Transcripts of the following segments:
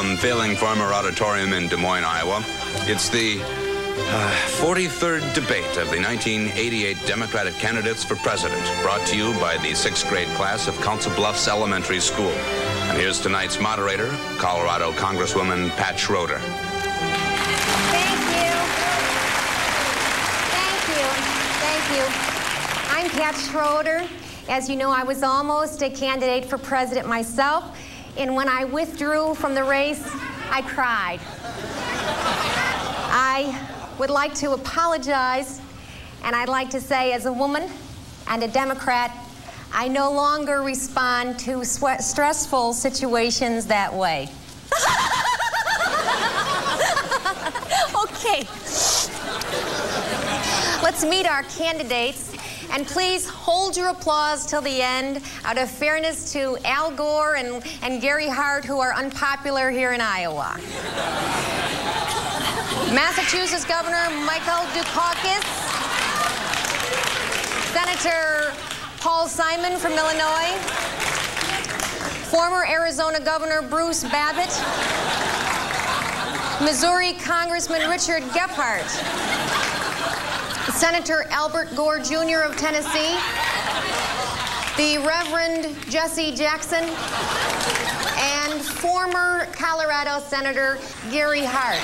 from failing Farmer Auditorium in Des Moines, Iowa. It's the 43rd debate of the 1988 Democratic candidates for president, brought to you by the 6th grade class of Council Bluffs Elementary School. And here's tonight's moderator, Colorado Congresswoman Pat Schroeder. Thank you. I'm Pat Schroeder. As you know, I was almost a candidate for president myself, and when I withdrew from the race, I cried. I would like to apologize, and I'd like to say, as a woman and a Democrat, I no longer respond to stressful situations that way. Okay. Let's meet our candidates, and please hold your applause till the end out of fairness to Al Gore and Gary Hart, who are unpopular here in Iowa. Massachusetts Governor Michael Dukakis, Senator Paul Simon from Illinois, former Arizona Governor Bruce Babbitt, Missouri Congressman Richard Gephardt, Senator Albert Gore Jr. of Tennessee, the Reverend Jesse Jackson, and former Colorado Senator Gary Hart.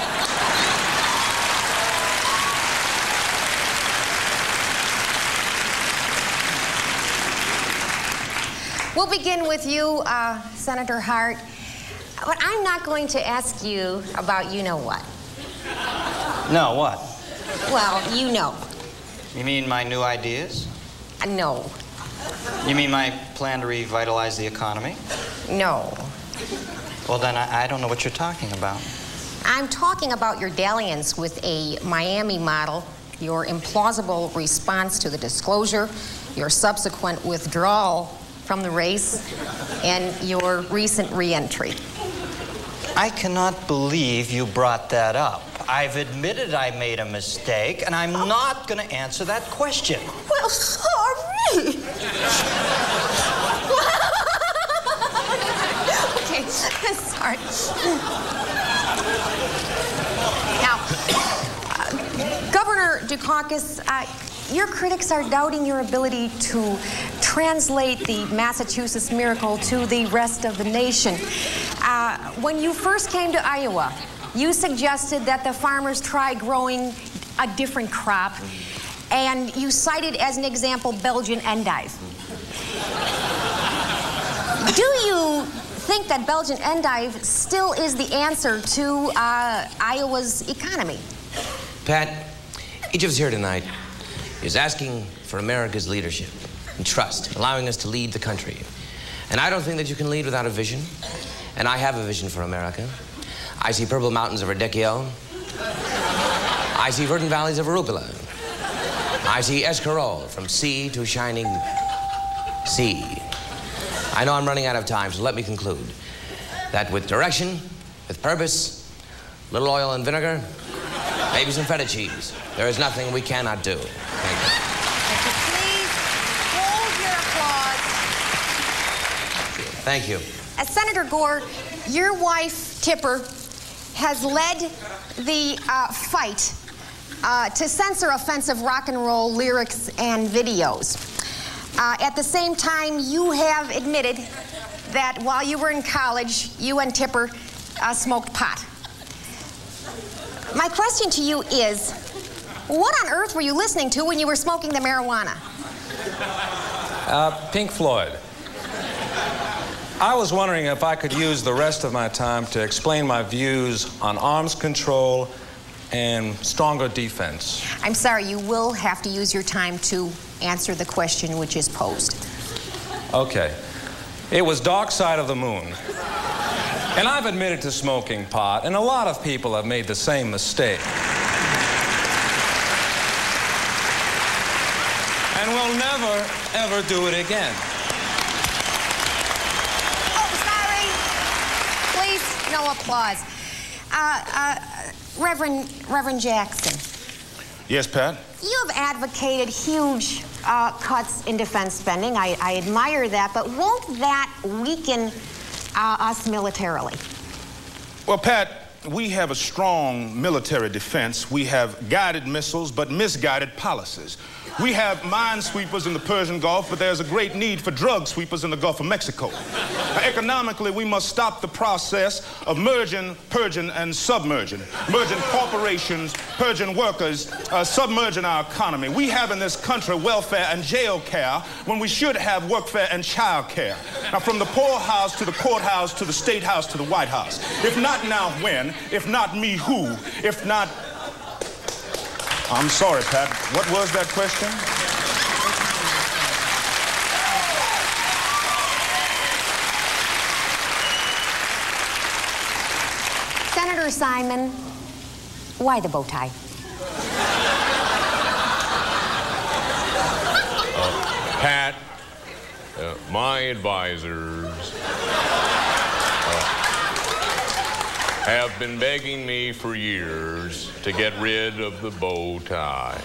We'll begin with you, Senator Hart. But I'm not going to ask you about you-know-what. No, what? Well, you know. You mean my new ideas? No. You mean my plan to revitalize the economy? No. Well, then I don't know what you're talking about. I'm talking about your dalliance with a Miami model, your implausible response to the disclosure, your subsequent withdrawal from the race, and your recent re-entry. I cannot believe you brought that up. I've admitted I made a mistake, and I'm not going to answer that question. Well, sorry. Okay, sorry. Now, Governor Dukakis, your critics are doubting your ability to translate the Massachusetts miracle to the rest of the nation. When you first came to Iowa, you suggested that the farmers try growing a different crop, and you cited as an example Belgian endive. Do you think that Belgian endive still is the answer to Iowa's economy? Pat, each of us here tonight is asking for America's leadership and trust, allowing us to lead the country. And I don't think that you can lead without a vision. And I have a vision for America. I see purple mountains of Radicchio. I see verdant valleys of arugula. I see escarole from sea to shining sea. I know I'm running out of time, so let me conclude that with direction, with purpose, little oil and vinegar, maybe some feta cheese, there is nothing we cannot do. Thank you. Please hold your applause. Thank you. As Senator Gore, your wife, Tipper, has led the fight to censor offensive rock and roll lyrics and videos. At the same time, you have admitted that while you were in college, you and Tipper smoked pot. My question to you is, what on earth were you listening to when you were smoking the marijuana? Pink Floyd. I was wondering if I could use the rest of my time to explain my views on arms control and stronger defense. I'm sorry, you will have to use your time to answer the question which is posed. Okay. It was Dark Side of the Moon. And I've admitted to smoking pot, and a lot of people have made the same mistake. And we'll never, ever do it again. No applause. Reverend Jackson. Yes, Pat? You have advocated huge cuts in defense spending. I admire that, but won't that weaken us militarily? Well, Pat, we have a strong military defense. We have guided missiles, but misguided policies. We have minesweepers in the Persian Gulf, but there's a great need for drug sweepers in the Gulf of Mexico. Economically, we must stop the process of merging, purging, and submerging. Merging corporations, purging workers, submerging our economy. We have in this country welfare and jail care when we should have workfare and child care. Now, from the poorhouse to the courthouse to the state house to the White House. If not now, when? If not me, who? If not... I'm sorry, Pat. What was that question? Senator Simon, why the bow tie? Pat, my advisors have been begging me for years to get rid of the bow tie.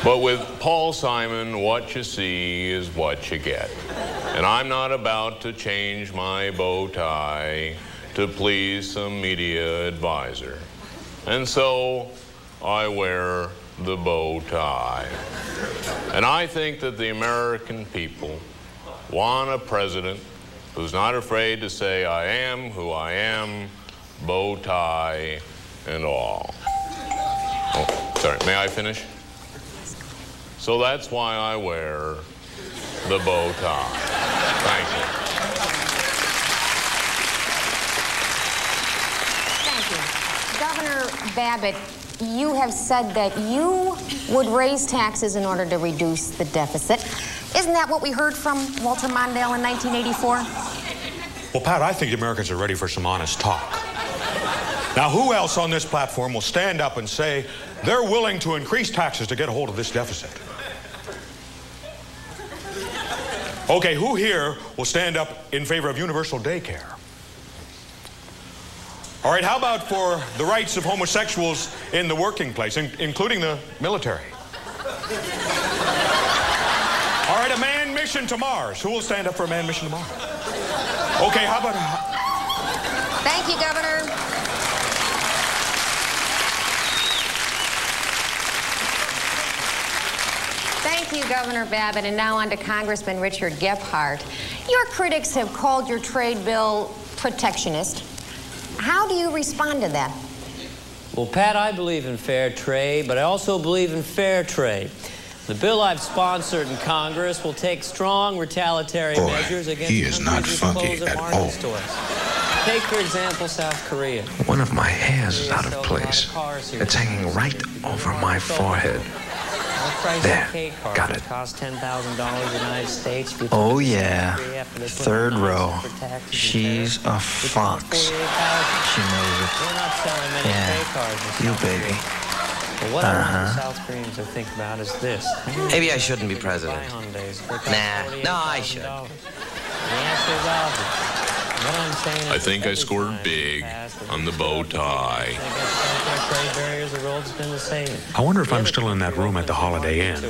But with Paul Simon, what you see is what you get. And I'm not about to change my bow tie to please some media advisor. And so I wear the bow tie. And I think that the American people want a president who's not afraid to say, I am who I am, bow tie and all. Oh, sorry, may I finish? So that's why I wear the bow tie. Thank you. Thank you. Governor Babbitt, you have said that you would raise taxes in order to reduce the deficit. Isn't that what we heard from Walter Mondale in 1984? Well, Pat, I think the Americans are ready for some honest talk. Now, who else on this platform will stand up and say they're willing to increase taxes to get a hold of this deficit? Okay, who here will stand up in favor of universal daycare? All right, how about for the rights of homosexuals in the working place, including the military? All right, a manned mission to Mars. Who will stand up for a manned mission to Mars? Okay, how about... Thank you, Governor. Thank you, Governor Babbitt. And now on to Congressman Richard Gephardt. Your critics have called your trade bill protectionist. How do you respond to that? Well, Pat, I believe in fair trade, but I also believe in fair trade. The bill I've sponsored in Congress will take strong retaliatory measures against he is not funky at all. Take, for example, South Korea. One of my hairs is out of place. It's hanging right over my forehead. There, got it. Cost $10,000 in the United States. Oh, yeah. Third row. She's a fox. She knows it. We're not selling many Yeah, cars. you baby. Well, what I want the South Koreans to think about is this. Maybe I shouldn't be president. No, I should. The answer is obvious. What I'm saying is I think I scored big on the bow tie. I wonder if I'm still in that room at the Holiday Inn,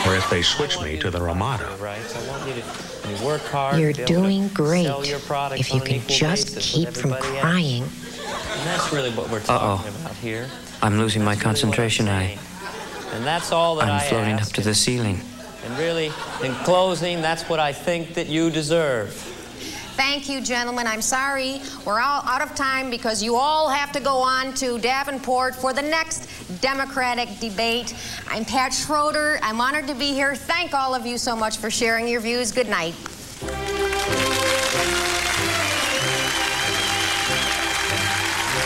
or if they switch me to the Ramada. You're doing great. If you can just keep from crying. And that's really what we're talking about here. I'm losing my concentration. And that's all that I'm I floating ask. up to the ceiling. And really, in closing, that's what I think that you deserve. Thank you, gentlemen. I'm sorry we're all out of time because you all have to go on to Davenport for the next Democratic debate. I'm Pat Schroeder. I'm honored to be here. Thank all of you so much for sharing your views. Good night.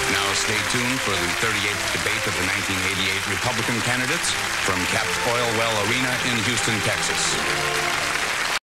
Now stay tuned for the 38th debate of the 1988 Republican candidates from Cap Oil Well Arena in Houston, Texas.